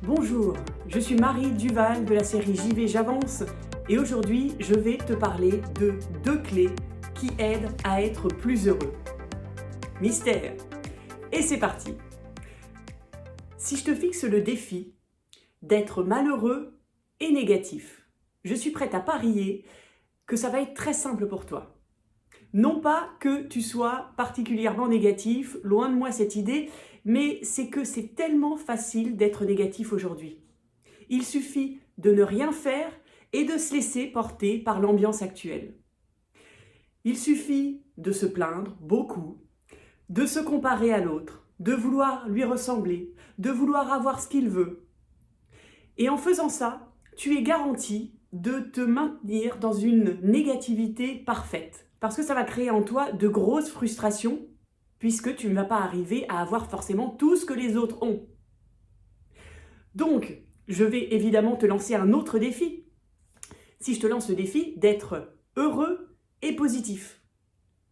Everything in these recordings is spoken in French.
Bonjour, je suis Marie Duval de la série J'y vais, j'avance et aujourd'hui je vais te parler de 2 clés qui aident à être plus heureux. Mystère! Et c'est parti! Si je te fixe le défi d'être malheureux et négatif, je suis prête à parier que ça va être très simple pour toi. Non pas que tu sois particulièrement négatif, loin de moi cette idée, mais c'est que c'est tellement facile d'être négatif aujourd'hui. Il suffit de ne rien faire et de se laisser porter par l'ambiance actuelle. Il suffit de se plaindre beaucoup, de se comparer à l'autre, de vouloir lui ressembler, de vouloir avoir ce qu'il veut. Et en faisant ça, tu es garanti de te maintenir dans une négativité parfaite. Parce que ça va créer en toi de grosses frustrations, puisque tu ne vas pas arriver à avoir forcément tout ce que les autres ont. Donc, je vais évidemment te lancer un autre défi. Si je te lance le défi d'être heureux et positif,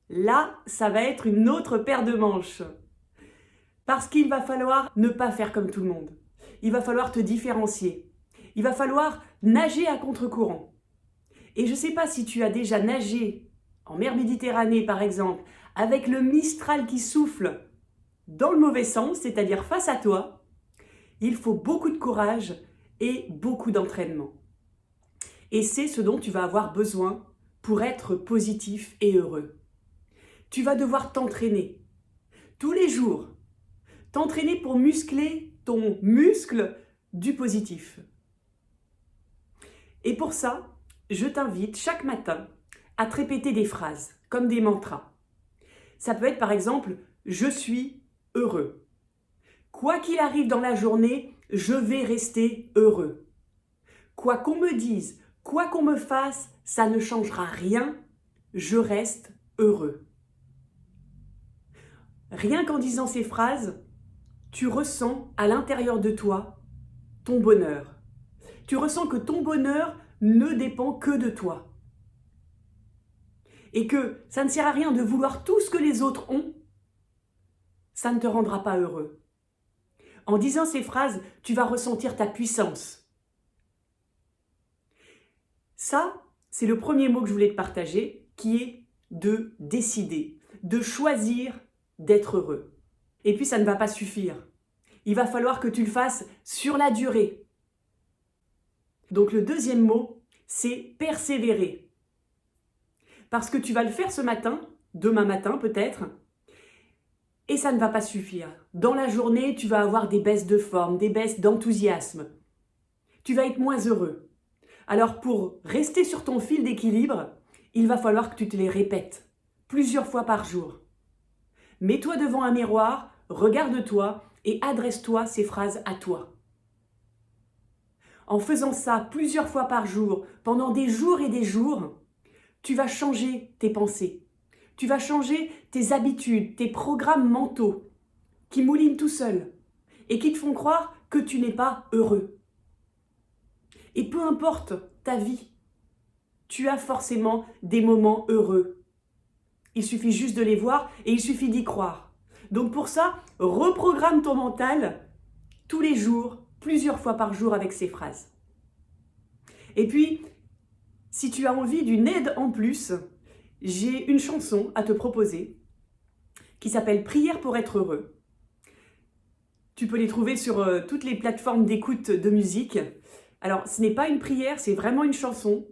là, ça va être une autre paire de manches. Parce qu'il va falloir ne pas faire comme tout le monde. Il va falloir te différencier. Il va falloir nager à contre-courant. Et je ne sais pas si tu as déjà nagé en mer Méditerranée, par exemple, avec le Mistral qui souffle dans le mauvais sens, c'est-à-dire face à toi. Il faut beaucoup de courage et beaucoup d'entraînement. Et c'est ce dont tu vas avoir besoin pour être positif et heureux. Tu vas devoir t'entraîner tous les jours. T'entraîner pour muscler ton muscle du positif. Et pour ça, je t'invite chaque matin à te répéter des phrases, comme des mantras. Ça peut être par exemple « Je suis heureux ». Quoi qu'il arrive dans la journée, je vais rester heureux. Quoi qu'on me dise, quoi qu'on me fasse, ça ne changera rien, je reste heureux. Rien qu'en disant ces phrases, tu ressens à l'intérieur de toi ton bonheur. Tu ressens que ton bonheur ne dépend que de toi. Et que ça ne sert à rien de vouloir tout ce que les autres ont, ça ne te rendra pas heureux. En disant ces phrases, tu vas ressentir ta puissance. Ça, c'est le premier mot que je voulais te partager, qui est de décider, de choisir d'être heureux. Et puis ça ne va pas suffire. Il va falloir que tu le fasses sur la durée. Donc le deuxième mot, c'est persévérer. Parce que tu vas le faire ce matin, demain matin peut-être, et ça ne va pas suffire. Dans la journée, tu vas avoir des baisses de forme, des baisses d'enthousiasme. Tu vas être moins heureux. Alors pour rester sur ton fil d'équilibre, il va falloir que tu te les répètes plusieurs fois par jour. Mets-toi devant un miroir, regarde-toi et adresse-toi ces phrases à toi. En faisant ça plusieurs fois par jour, pendant des jours et des jours, tu vas changer tes pensées. Tu vas changer tes habitudes, tes programmes mentaux qui moulinent tout seuls et qui te font croire que tu n'es pas heureux. Et peu importe ta vie, tu as forcément des moments heureux. Il suffit juste de les voir et il suffit d'y croire. Donc pour ça, reprogramme ton mental tous les jours, plusieurs fois par jour avec ces phrases. Et puis, si tu as envie d'une aide en plus, j'ai une chanson à te proposer qui s'appelle « Prière pour être heureux ». Tu peux les trouver sur toutes les plateformes d'écoute de musique. Alors, ce n'est pas une prière, c'est vraiment une chanson.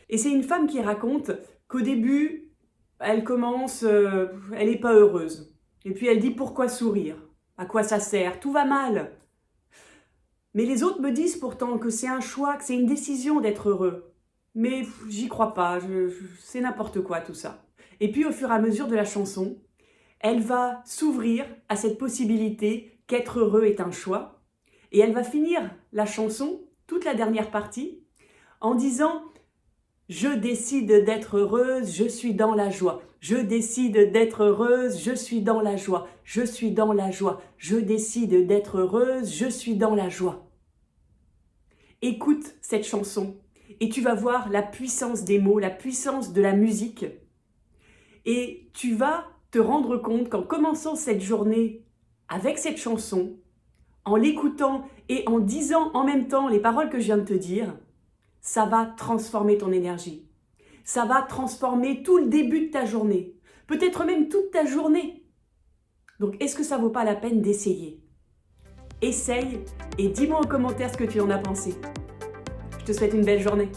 Et c'est une femme qui raconte qu'au début, elle commence, elle n'est pas heureuse. Et puis elle dit « Pourquoi sourire? À quoi ça sert? Tout va mal !» Mais les autres me disent pourtant que c'est un choix, que c'est une décision d'être heureux. Mais j'y crois pas, c'est n'importe quoi tout ça. Et puis au fur et à mesure de la chanson, elle va s'ouvrir à cette possibilité qu'être heureux est un choix. Et elle va finir la chanson, toute la dernière partie, en disant « Je décide d'être heureuse, je suis dans la joie. Je décide d'être heureuse, je suis dans la joie. Je suis dans la joie. Je décide d'être heureuse, je suis dans la joie. » Écoute cette chanson. Et tu vas voir la puissance des mots, la puissance de la musique. Et tu vas te rendre compte qu'en commençant cette journée avec cette chanson, en l'écoutant et en disant en même temps les paroles que je viens de te dire, ça va transformer ton énergie. Ça va transformer tout le début de ta journée, peut-être même toute ta journée. Donc, est-ce que ça vaut pas la peine d'essayer? Essaye et dis-moi en commentaire ce que tu en as pensé. Je te souhaite une belle journée.